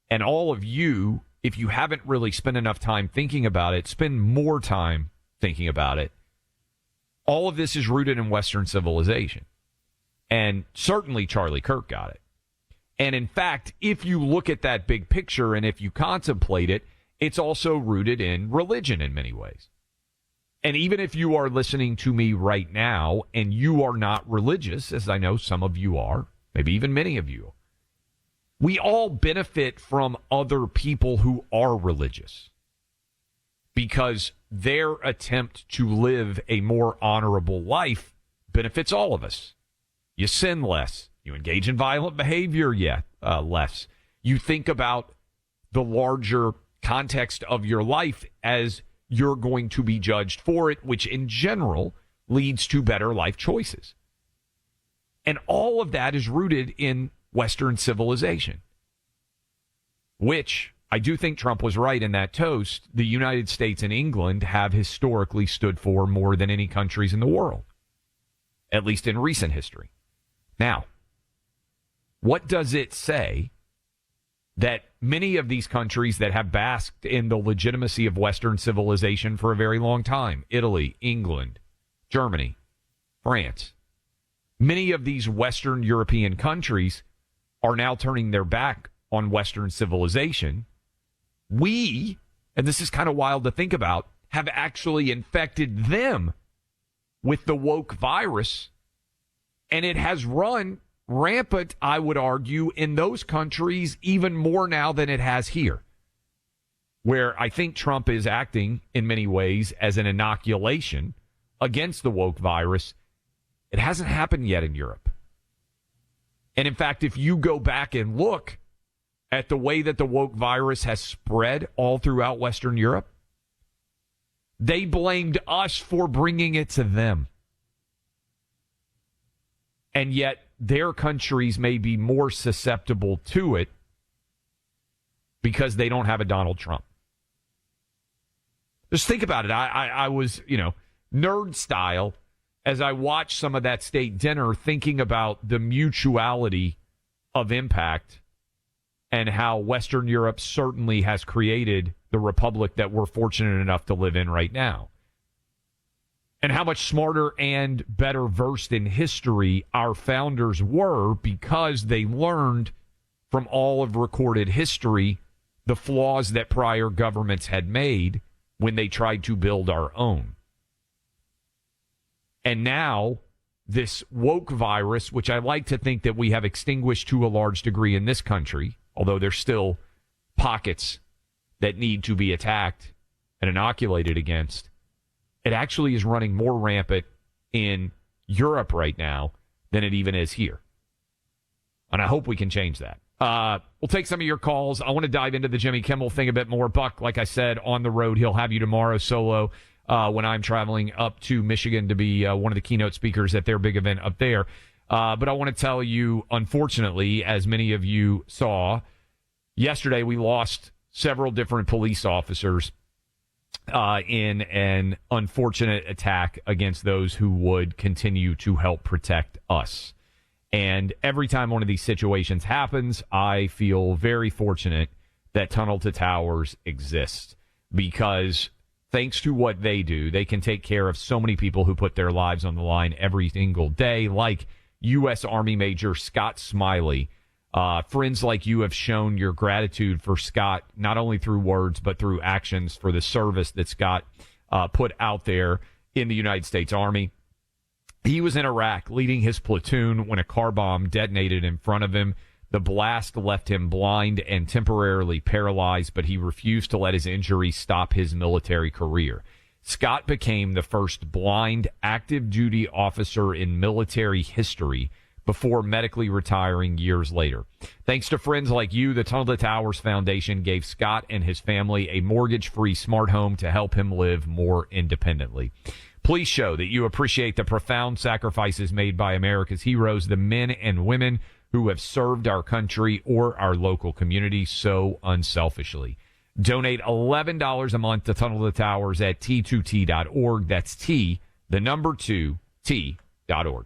and all of you, if you haven't really spent enough time thinking about it, spend more time thinking about it. All of this is rooted in Western civilization. And certainly Charlie Kirk got it. And in fact, if you look at that big picture and if you contemplate it, it's also rooted in religion in many ways. And even if you are listening to me right now and you are not religious, as I know some of you are, maybe even many of you, we all benefit from other people who are religious because their attempt to live a more honorable life benefits all of us. You sin less. You engage in violent behavior less. You think about the larger context of your life as you're going to be judged for it, which in general leads to better life choices. And all of that is rooted in Western civilization, which I do think Trump was right in that toast. The United States and England have historically stood for more than any countries in the world, at least in recent history. Now, what does it say that many of these countries that have basked in the legitimacy of Western civilization for a very long time, Italy, England, Germany, France, many of these Western European countries are now turning their back on Western civilization. We, and this is kind of wild to think about, have actually infected them with the woke virus, and it has run rampant, I would argue, in those countries even more now than it has here, where I think Trump is acting in many ways as an inoculation against the woke virus. It hasn't happened yet in Europe. And in fact, if you go back and look at the way that the woke virus has spread all throughout Western Europe, they blamed us for bringing it to them. And yet their countries may be more susceptible to it because they don't have a Donald Trump. Just think about it. I was, nerd style as I watched some of that state dinner, thinking about the mutuality of impact and how Western Europe certainly has created the republic that we're fortunate enough to live in right now. And how much smarter and better versed in history our founders were because they learned from all of recorded history the flaws that prior governments had made when they tried to build our own. And now this woke virus, which I like to think that we have extinguished to a large degree in this country, although there's still pockets that need to be attacked and inoculated against, it actually is running more rampant in Europe right now than it even is here. And I hope we can change that. We'll take some of your calls. I want to dive into the Jimmy Kimmel thing a bit more. Buck, like I said, on the road. He'll have you tomorrow solo when I'm traveling up to Michigan to be one of the keynote speakers at their big event up there. But I want to tell you, unfortunately, as many of you saw, yesterday we lost several different police officers in an unfortunate attack against those who would continue to help protect us. And every time one of these situations happens, I feel very fortunate that Tunnel to Towers exists, because thanks to what they do, they can take care of so many people who put their lives on the line every single day, like U.S. Army Major Scott Smiley. Friends like you have shown your gratitude for Scott, not only through words, but through actions, for the service that Scott put out there in the United States Army. He was in Iraq leading his platoon when a car bomb detonated in front of him. The blast left him blind and temporarily paralyzed, but he refused to let his injury stop his military career. Scott became the first blind active duty officer in military history before medically retiring years later. Thanks to friends like you, the Tunnel to Towers Foundation gave Scott and his family a mortgage-free smart home to help him live more independently. Please show that you appreciate the profound sacrifices made by America's heroes, the men and women who have served our country or our local community so unselfishly. Donate $11 a month to Tunnel to Towers at T2T.org. That's T, the number 2, T.org.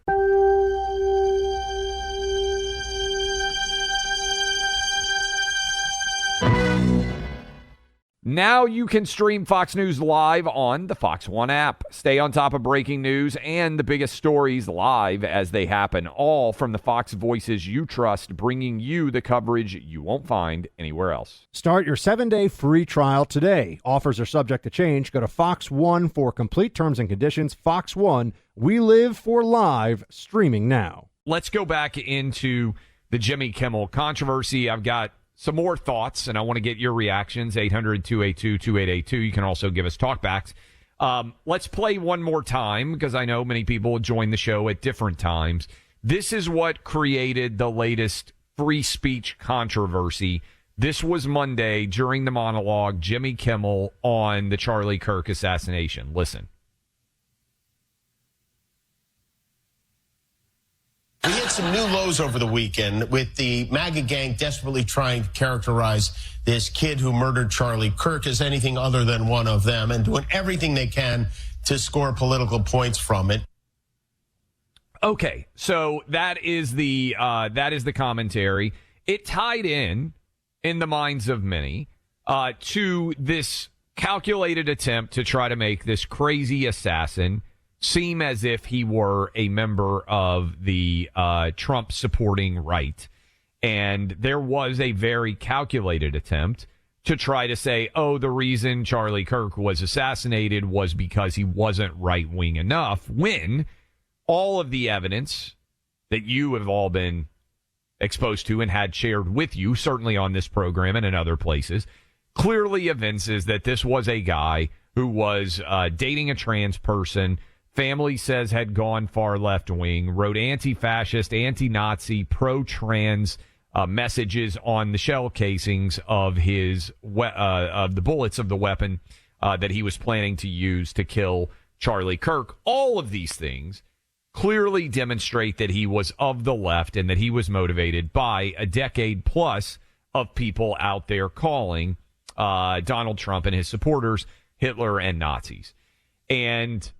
Now you can stream Fox News live on the Fox One app. Stay on top of breaking news and the biggest stories live as they happen, all from the Fox voices you trust, bringing you the coverage you won't find anywhere else.
Start your 7-day free trial today. Offers are subject to change. Go to Fox One for complete terms and conditions. Fox One, we live for live, streaming now.
Let's go back into the Jimmy Kimmel controversy. I've got some more thoughts, and I want to get your reactions, 800-282-2882. You can also give us talkbacks. Let's play one more time, because I know many people join the show at different times. This is what created the latest free speech controversy. This was Monday during the monologue, Jimmy Kimmel on the Charlie Kirk assassination. Listen.
We hit some new lows over the weekend with the MAGA gang desperately trying to characterize this kid who murdered Charlie Kirk as anything other than one of them and doing everything they can to score political points from it.
Okay, so that is the commentary. It tied in the minds of many, to this calculated attempt to try to make this crazy assassin seem as if he were a member of the Trump supporting right. And there was a very calculated attempt to try to say, oh, the reason Charlie Kirk was assassinated was because he wasn't right-wing enough, when all of the evidence that you have all been exposed to and had shared with you, certainly on this program and in other places, clearly evinces that this was a guy who was dating a trans person, family says had gone far left-wing, wrote anti-fascist, anti-Nazi, pro-trans messages on the shell casings of his of the bullets of the weapon that he was planning to use to kill Charlie Kirk. All of these things clearly demonstrate that he was of the left and that he was motivated by a decade plus of people out there calling Donald Trump and his supporters Hitler and Nazis. And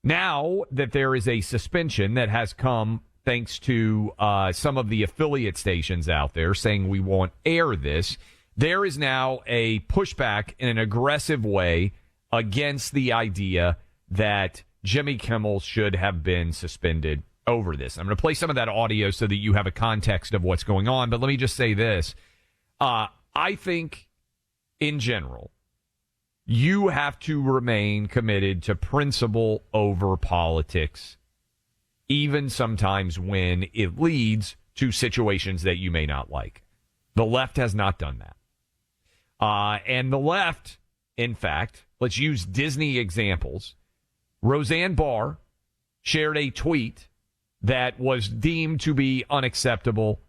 now that there is a suspension that has come thanks to some of the affiliate stations out there saying we won't air this, there is now a pushback in an aggressive way against the idea that Jimmy Kimmel should have been suspended over this. I'm going to play some of that audio so that you have a context of what's going on. But let me just say this. I think, in general, you have to remain committed to principle over politics, even sometimes when it leads to situations that you may not like. The left has not done that. And the left, in fact, let's use Disney examples. Roseanne Barr shared a tweet that was deemed to be unacceptable,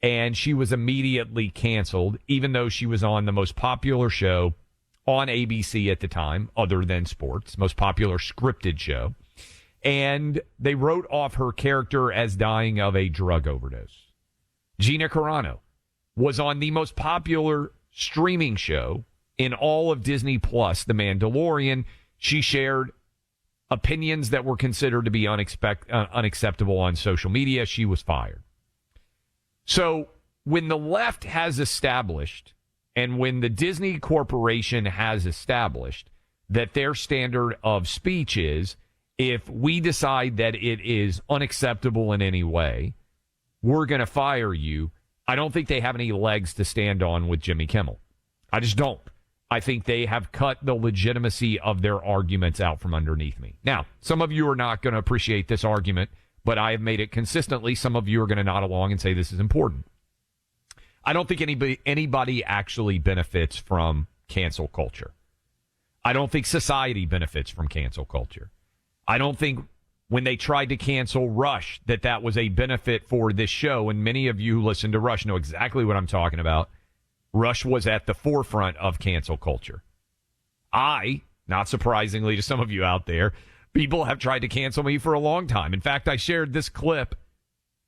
and she was immediately canceled, even though she was on the most popular show on ABC at the time, other than sports, most popular scripted show. And they wrote off her character as dying of a drug overdose. Gina Carano was on the most popular streaming show in all of Disney Plus, The Mandalorian. She shared opinions that were considered to be unacceptable on social media. She was fired. So when the left has established, and when the Disney Corporation has established that their standard of speech is, if we decide that it is unacceptable in any way, we're going to fire you, I don't think they have any legs to stand on with Jimmy Kimmel. I just don't. I think they have cut the legitimacy of their arguments out from underneath me. Now, some of you are not going to appreciate this argument, but I have made it consistently. Some of you are going to nod along and say this is important. I don't think anybody actually benefits from cancel culture. I don't think society benefits from cancel culture. I don't think when they tried to cancel Rush that was a benefit for this show, and many of you who listen to Rush know exactly what I'm talking about. Rush was at the forefront of cancel culture. Not surprisingly to some of you out there, people have tried to cancel me for a long time. In fact, I shared this clip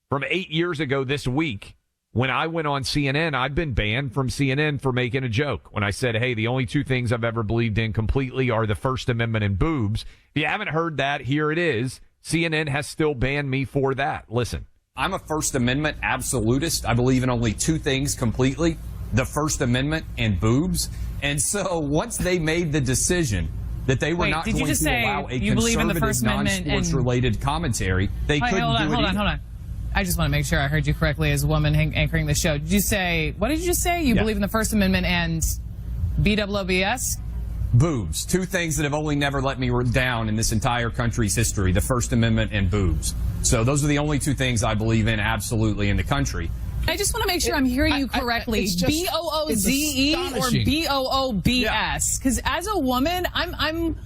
from 8 years ago this week. When I went on CNN, I've been banned from CNN for making a joke. When I said, hey, the only two things I've ever believed in completely are the First Amendment and boobs. If you haven't heard that, here it is. CNN has still banned me for that. Listen.
I'm a First Amendment absolutist. I believe in only two things completely, the First Amendment and boobs. And so once they made the decision that they were not going to allow a conservative, non-sports-related commentary, they couldn't do it either. Hold on.
I just want to make sure I heard you correctly as a woman anchoring the show. Did you say, what did you say? You believe in the First Amendment and BWBS?
Boobs. Two things that have only never let me down in this entire country's history, the First Amendment and boobs. So those are the only two things I believe in absolutely in the country.
I just want to make sure I'm hearing you correctly. B-O-O-Z-E or B-O-O-B-S? Because as a woman, I'm...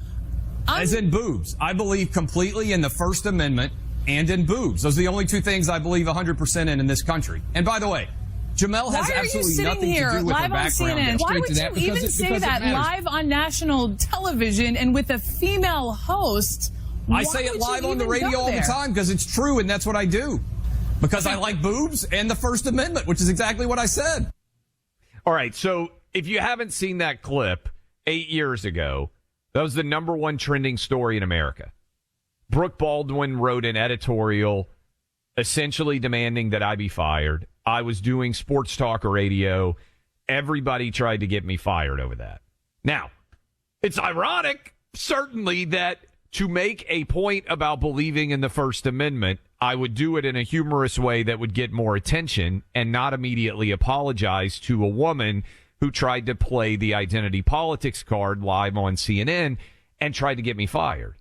As in boobs. I believe completely in the First Amendment and in boobs. Those are the only two things I believe 100% in this country. And by the way, Jamel has absolutely nothing to do with her background.
Why would you even say that live on national television and with a female host?
I say it live on the radio all the time because it's true, and that's what I do. Because I like boobs and the First Amendment, which is exactly what I said.
All right, so if you haven't seen that clip 8 years ago, that was the number one trending story in America. Brooke Baldwin wrote an editorial essentially demanding that I be fired. I was doing sports talk radio. Everybody tried to get me fired over that. Now, it's ironic, certainly, that to make a point about believing in the First Amendment, I would do it in a humorous way that would get more attention and not immediately apologize to a woman who tried to play the identity politics card live on CNN and tried to get me fired.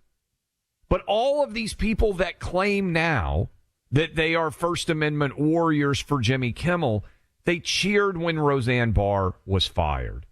But all of these people that claim now that they are First Amendment warriors for Jimmy Kimmel, they cheered when Roseanne Barr was fired.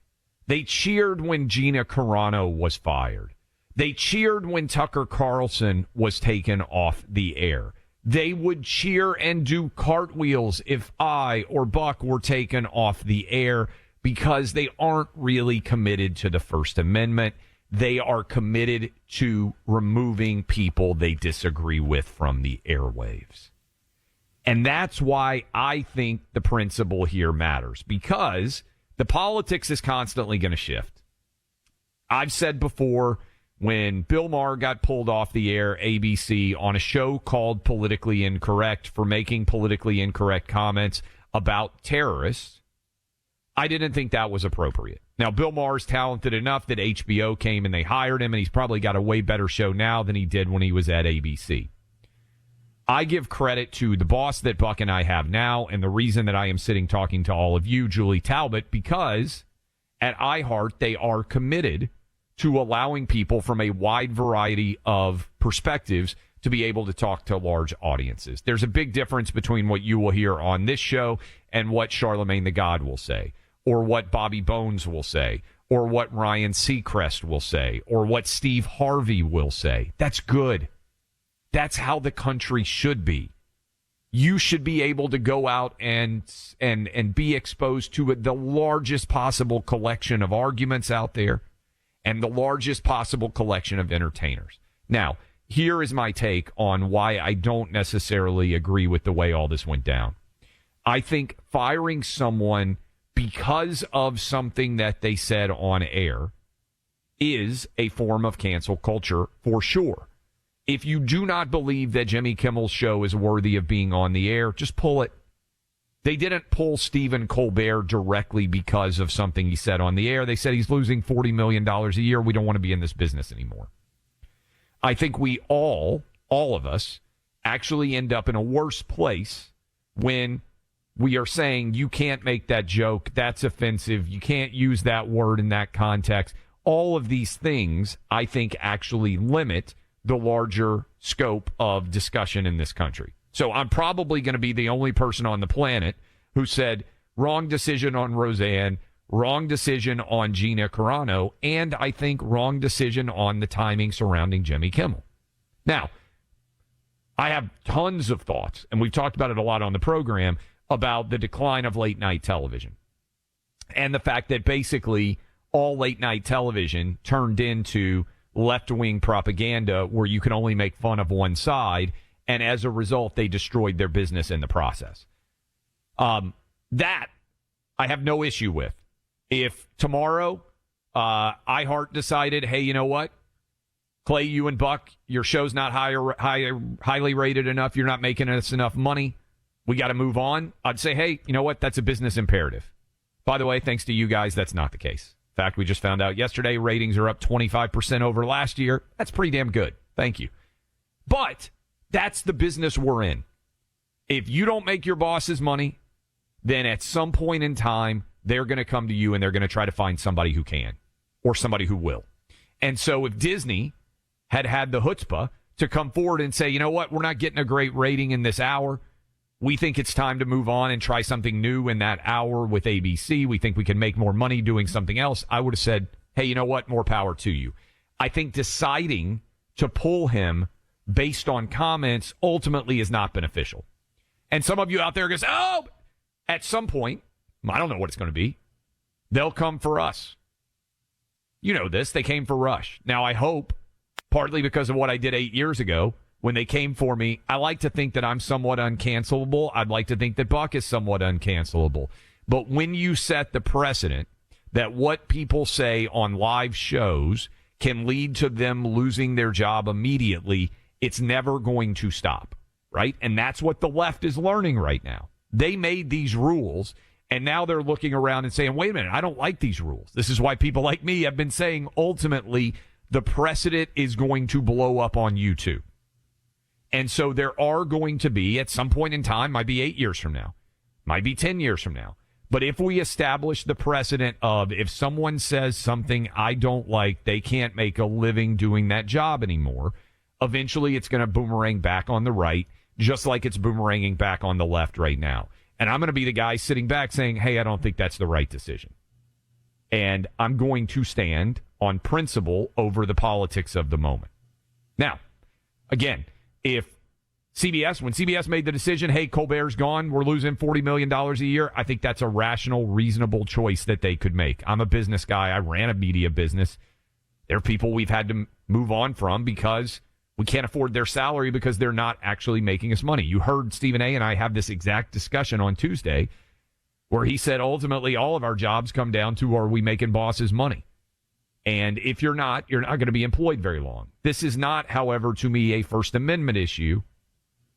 They cheered when Gina Carano was fired. They cheered when Tucker Carlson was taken off the air. They would cheer and do cartwheels if I or Buck were taken off the air because they aren't really committed to the First Amendment. They are committed to removing people they disagree with from the airwaves. And that's why I think the principle here matters, because the politics is constantly going to shift. I've said before, when Bill Maher got pulled off the air, ABC, on a show called Politically Incorrect for making politically incorrect comments about terrorists, I didn't think that was appropriate. Now, Bill Maher's talented enough that HBO came and they hired him, and he's probably got a way better show now than he did when he was at ABC. I give credit to the boss that Buck and I have now, and the reason that I am sitting talking to all of you, Julie Talbot, because at iHeart, they are committed to allowing people from a wide variety of perspectives to be able to talk to large audiences. There's a big difference between what you will hear on this show and what Charlemagne the God will say, or what Bobby Bones will say, or what Ryan Seacrest will say, or what Steve Harvey will say. That's good. That's how the country should be. You should be able to go out and be exposed to the largest possible collection of arguments out there and the largest possible collection of entertainers. Now, here is my take on why I don't necessarily agree with the way all this went down. I think firing someone because of something that they said on air is a form of cancel culture for sure. If you do not believe that Jimmy Kimmel's show is worthy of being on the air, just pull it. They didn't pull Stephen Colbert directly because of something he said on the air. They said he's losing $40 million a year. We don't want to be in this business anymore. I think we all of us, actually end up in a worse place when we are saying you can't make that joke. That's offensive. You can't use that word in that context. All of these things, I think, actually limit the larger scope of discussion in this country. So I'm probably going to be the only person on the planet who said wrong decision on Roseanne, wrong decision on Gina Carano, and I think wrong decision on the timing surrounding Jimmy Kimmel. Now, I have tons of thoughts, and we've talked about it a lot on the program, about the decline of late-night television and the fact that basically all late-night television turned into left-wing propaganda where you can only make fun of one side, and as a result, they destroyed their business in the process. That I have no issue with. If tomorrow iHeart decided, hey, you know what? Clay, you and Buck, your show's not highly rated enough. You're not making us enough money. We got to move on. I'd say, hey, you know what? That's a business imperative. By the way, thanks to you guys, that's not the case. In fact, we just found out yesterday ratings are up 25% over last year. That's pretty damn good. Thank you. But that's the business we're in. If you don't make your bosses money, then at some point in time, they're going to come to you and they're going to try to find somebody who can or somebody who will. And so if Disney had the chutzpah to come forward and say, you know what, we're not getting a great rating in this hour. We think it's time to move on and try something new in that hour with ABC. We think we can make more money doing something else. I would have said, hey, you know what? More power to you. I think deciding to pull him based on comments ultimately is not beneficial. And some of you out there goes, oh, at some point, I don't know what it's going to be, they'll come for us. You know this. They came for Rush. Now, I hope, partly because of what I did 8 years ago, when they came for me, I like to think that I'm somewhat uncancelable. I'd like to think that Buck is somewhat uncancelable. But when you set the precedent that what people say on live shows can lead to them losing their job immediately, it's never going to stop, right? And that's what the left is learning right now. They made these rules, and now they're looking around and saying, wait a minute, I don't like these rules. This is why people like me have been saying ultimately the precedent is going to blow up on YouTube. And so there are going to be, at some point in time, might be 8 years from now, might be 10 years from now. But if we establish the precedent of if someone says something I don't like, they can't make a living doing that job anymore, eventually it's going to boomerang back on the right, just like it's boomeranging back on the left right now. And I'm going to be the guy sitting back saying, hey, I don't think that's the right decision. And I'm going to stand on principle over the politics of the moment. Now, again, if when CBS made the decision, hey, Colbert's gone, we're losing $40 million a year, I think that's a rational, reasonable choice that they could make. I'm a business guy. I ran a media business. There are people we've had to move on from because we can't afford their salary because they're not actually making us money. You heard Stephen A. and I have this exact discussion on Tuesday where he said ultimately all of our jobs come down to, are we making bosses money? And if you're not going to be employed very long. This is not, however, to me, a First Amendment issue.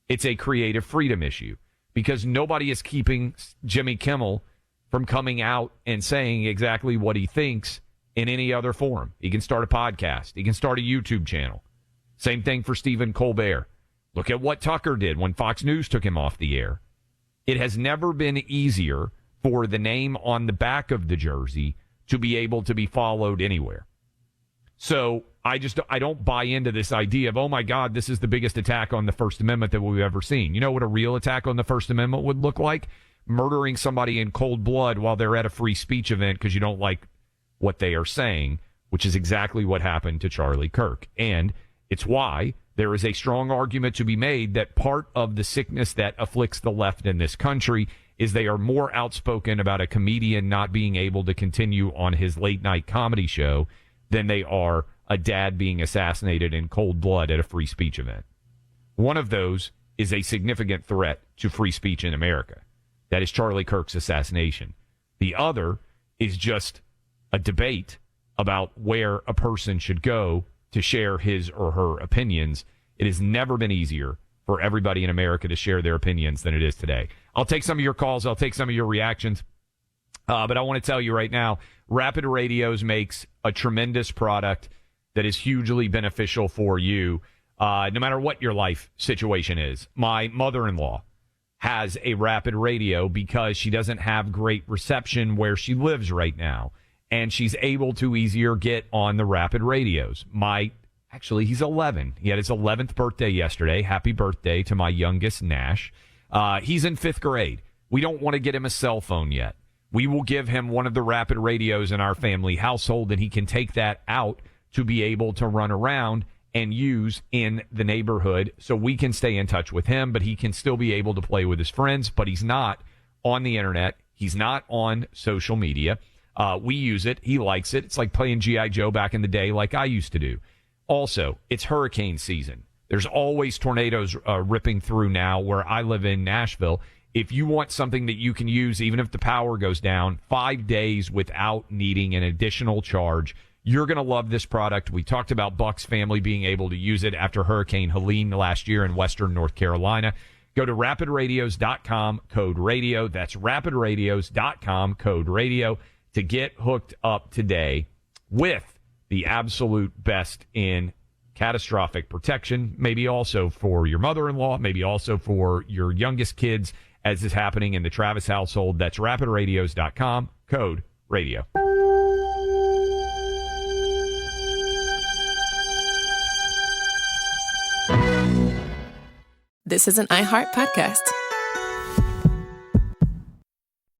It's a creative freedom issue because nobody is keeping Jimmy Kimmel from coming out and saying exactly what he thinks in any other forum. He can start a podcast. He can start a YouTube channel. Same thing for Stephen Colbert. Look at what Tucker did when Fox News took him off the air. It has never been easier for the name on the back of the jersey to be able to be followed anywhere. So I don't buy into this idea of, oh my God, this is the biggest attack on the First Amendment that we've ever seen. You know what a real attack on the First Amendment would look like? Murdering somebody in cold blood while they're at a free speech event because you don't like what they are saying, which is exactly what happened to Charlie Kirk. And it's why there is a strong argument to be made that part of the sickness that afflicts the left in this country is they are more outspoken about a comedian not being able to continue on his late night comedy show than they are a dad being assassinated in cold blood at a free speech event. One of those is a significant threat to free speech in America. That is Charlie Kirk's assassination. The other is just a debate about where a person should go to share his or her opinions. It has never been easier for everybody in America to share their opinions than it is today. I'll take some of your calls. I'll take some of your reactions. But I want to tell you right now, Rapid Radios makes a tremendous product that is hugely beneficial for you, no matter what your life situation is. My mother-in-law has a rapid radio because she doesn't have great reception where she lives right now. And she's able to easier get on the rapid radios. Actually, he's 11. He had his 11th birthday yesterday. Happy birthday to my youngest, Nash. He's in 5th grade. We don't want to get him a cell phone yet. We will give him one of the rapid radios in our family household, and he can take that out to be able to run around and use in the neighborhood so we can stay in touch with him, but he can still be able to play with his friends, but he's not on the internet. He's not on social media. We use it. He likes it. It's like playing G.I. Joe back in the day like I used to do. Also, it's hurricane season. There's always tornadoes ripping through now where I live in Nashville. If you want something that you can use, even if the power goes down, 5 days without needing an additional charge, you're going to love this product. We talked about Buck's family being able to use it after Hurricane Helene last year in western North Carolina. Go to rapidradios.com, code radio. That's rapidradios.com, code radio to get hooked up today with the absolute best in catastrophic protection, maybe also for your mother-in-law, maybe also for your youngest kids, as is happening in the Travis household. That's rapidradios.com, code radio.
This is an iHeart podcast.